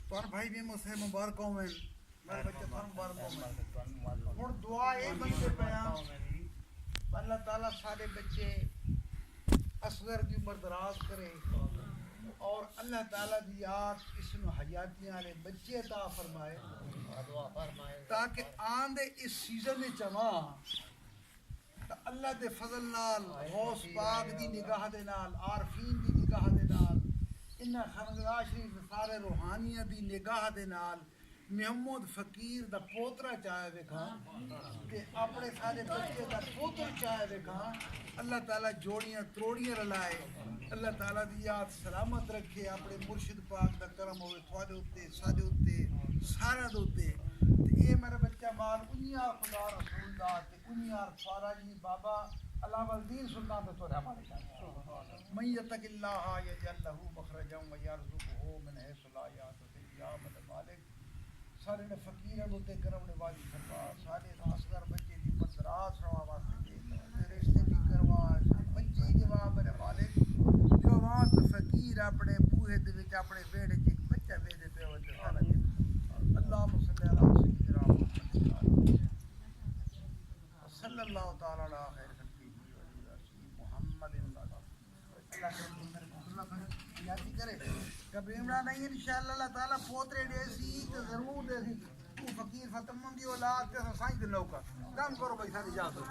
تو بھائی بھی مسے مبارک ہوں میرے بچے تھن مبارک ہوں ہن دعا اے بندے پیا اللہ تعالیٰ سارے بچے اصغر کی عمر دراز کرے اور اللہ تعالیٰ دی یاد اس نو حیاتیاں والے بچے عطا فرمائے تاکہ آندے اس سیزن میں چواں اللہ دے فضل نال غوث پاک دی نگاہ دے نال عارفین دی نگاہ دے نال انہاں خانقاہ شریف سارے روحانیاں دی نگاہ دے نال محمد فقیر دا پوترا چاہے ویکھاں تے اپنے سارے بچے دا پوتر چاہے ویکھاں اللہ تعالیٰ جوڑیاں تروڑیاں رلائے اللہ تعالیٰ دی یاد سلامت رکھے اپنے مرشد پاک دا کرم ہوئے تھوڑے ہوتے سادے ہوتے سارا دوتے تے اے میرا بچہ مال انیار خدا رسول دا تے انیار فارا جی بابا علامہ الدین سلطان تے تھوڑے ہمارے جانے من یتق اللہ یجعل لہ مخرجا ویرزقہ من حیث لا یحتسب یا من مالک سارے نے فقیراں تے کرم نوازی فرما سارے اصغر بچے دی مدراس روا واسطے دے رشتے بھی کروا بچے دی وا میرے مالک جو وہاں تو فقیر اپنے بوہے دے وچ اپنے بیڑے وچ ایک بچہ دے دے تے تے سارا اللهم صل علی سیدنا محمد صلی اللہ تعالی علی خیر خلقہ محمد اللہ یادی کرے کبھی عمرہ نہیں انشاءاللہ اللہ تعالیٰ پوترے دے سی تو ضرور دے سی تو فقیر فتم دی اولاد تے سائیں دے نوکر کام کرو بھائی ساری جان دو